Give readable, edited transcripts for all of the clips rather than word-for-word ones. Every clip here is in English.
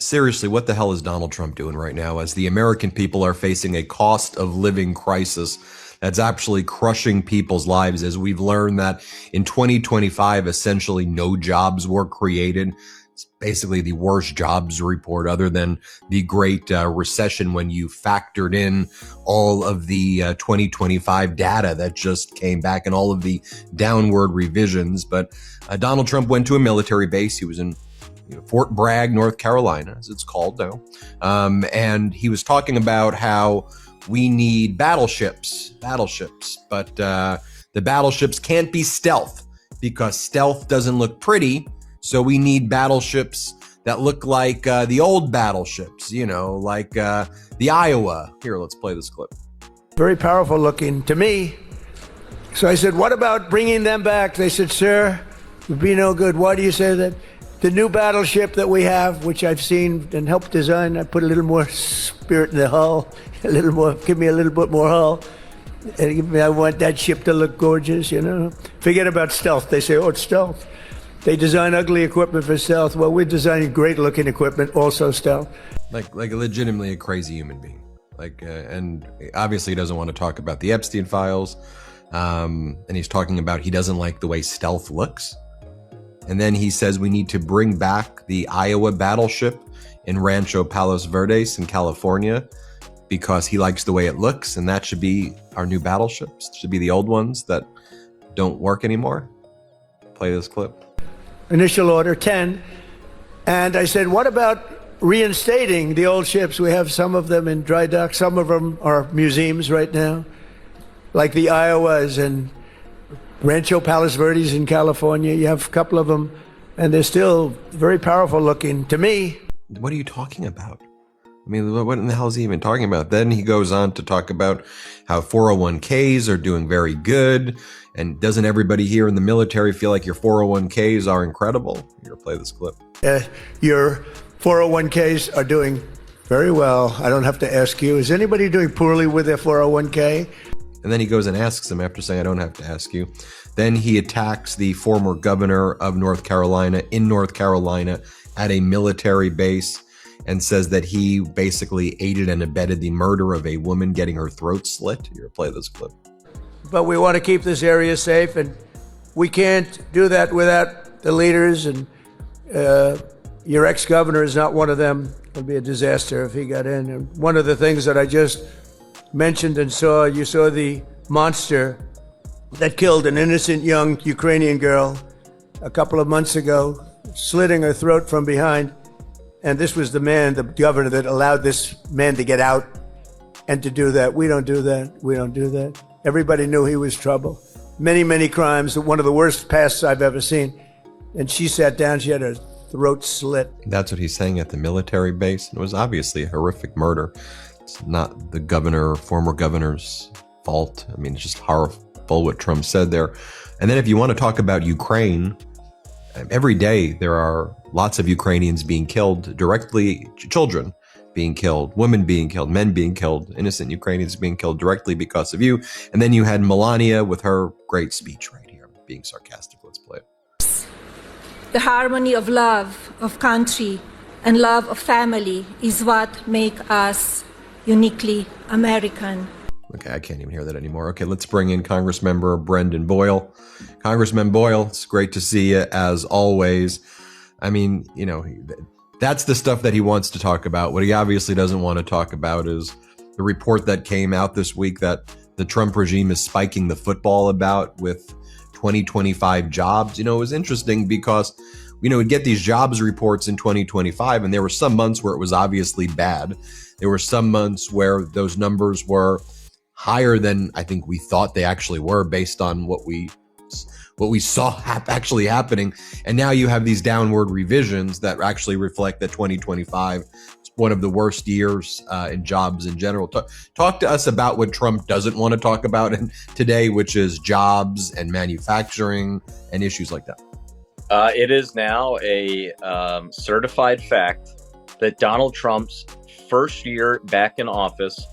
Seriously, what the hell is Donald Trump doing right now as the American people are facing a cost of living crisis that's actually crushing people's lives, as we've learned that in 2025, essentially no jobs were created. It's basically the worst jobs report other than the Great Recession when you factored in all of the 2025 data that just came back and all of the downward revisions. But Donald Trump went to a military base. He was in Fort Bragg, North Carolina, as it's called now. And he was talking about how we need battleships, but the battleships can't be stealth because stealth doesn't look pretty. So we need battleships that look like the old battleships, like the Iowa. Here, let's play this clip. Very powerful looking to me. So I said, what about bringing them back? They said, sir, it would be no good. Why do you say that? The new battleship that we have, which I've seen and helped design, I put a little more spirit in the hull, give me a little bit more hull. And I want that ship to look gorgeous, Forget about stealth. They say, oh, it's stealth. They design ugly equipment for stealth. Well, we're designing great looking equipment, also stealth. Like legitimately a crazy human being. And obviously he doesn't want to talk about the Epstein files. And he's talking about he doesn't like the way stealth looks. And then he says we need to bring back the Iowa battleship in Rancho Palos Verdes in California because he likes the way it looks. And that should be our new battleships. It should be the old ones that don't work anymore. Play this clip. Initial order, 10. And I said, what about reinstating the old ships? We have some of them in dry dock. Some of them are museums right now, like the Iowas and Rancho Palos Verdes in California. You have a couple of them, and they're still very powerful looking to me. What are you talking about? I mean, what in the hell is he even talking about? Then he goes on to talk about how 401ks are doing very good. And doesn't everybody here in the military feel like your 401ks are incredible? Here, play this clip. Your 401ks are doing very well. I don't have to ask you. Is anybody doing poorly with their 401k? And then he goes and asks him after saying, I don't have to ask you. Then he attacks the former governor of North Carolina in North Carolina at a military base and says that he basically aided and abetted the murder of a woman getting her throat slit. Here, play this clip. But we want to keep this area safe, and we can't do that without the leaders, and your ex-governor is not one of them. It would be a disaster if he got in. And one of the things that I just mentioned and you saw the monster that killed an innocent young Ukrainian girl a couple of months ago, slitting her throat from behind. And this was the man, the governor, that allowed this man to get out and to do that. We don't do that. We don't do that. Everybody knew he was trouble. Many, many crimes. One of the worst pasts I've ever seen. And she sat down. She had her throat slit. That's what he's saying at the military base. It was obviously a horrific murder. It's not the governor, former governor's fault. I mean, it's just horrible what Trump said there. And then if you want to talk about Ukraine, every day there are lots of Ukrainians being killed directly, children being killed, women being killed, men being killed, innocent Ukrainians being killed directly because of you. And then you had Melania with her great speech right here, being sarcastic. Let's play it. The harmony of love of country and love of family is what make us uniquely American. Okay, I can't even hear that anymore. Okay, let's bring in Congressmember Brendan Boyle. Congressman Boyle, it's great to see you as always. I mean, that's the stuff that he wants to talk about. What he obviously doesn't want to talk about is the report that came out this week that the Trump regime is spiking the football about with 2025 jobs. It was interesting because, we'd get these jobs reports in 2025, and there were some months where it was obviously bad. There were some months where those numbers were higher than I think we thought they actually were based on what we saw actually happening. And now you have these downward revisions that actually reflect that 2025 is one of the worst years in jobs in general. Talk to us about what Trump doesn't want to talk about today, which is jobs and manufacturing and issues like that. It is now a certified fact that Donald Trump's first year back in office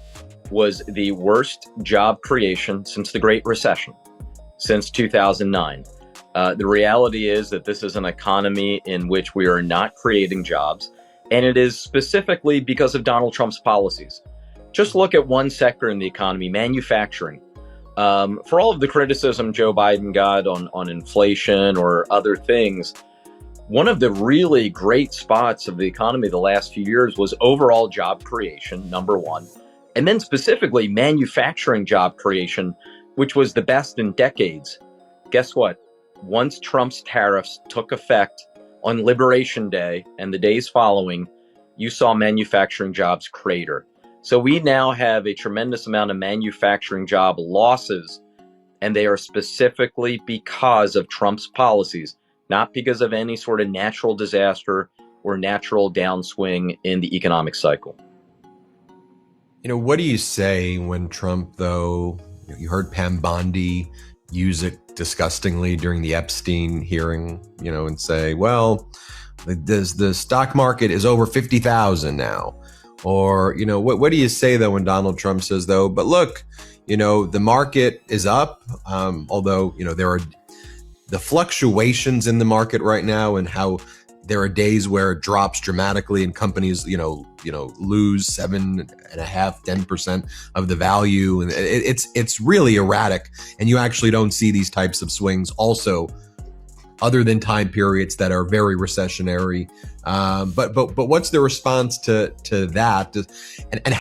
was the worst job creation since the Great Recession, since 2009. The reality is that this is an economy in which we are not creating jobs. And it is specifically because of Donald Trump's policies. Just look at one sector in the economy, manufacturing. For all of the criticism Joe Biden got on inflation or other things, one of the really great spots of the economy the last few years was overall job creation, number one. And then specifically manufacturing job creation, which was the best in decades. Guess what? Once Trump's tariffs took effect on Liberation Day and the days following, you saw manufacturing jobs crater. So we now have a tremendous amount of manufacturing job losses, and they are specifically because of Trump's policies, not because of any sort of natural disaster or natural downswing in the economic cycle. What do you say when Trump, though, you heard Pam Bondi use it disgustingly during the Epstein hearing, and say, well, the stock market is over 50,000 now. Or, what do you say, though, when Donald Trump says, though, but look, the market is up, although, there are the fluctuations in the market right now and how there are days where it drops dramatically and companies, lose 7.5%, 10% of the value. And it's really erratic. And you actually don't see these types of swings also other than time periods that are very recessionary. But what's the response to that? And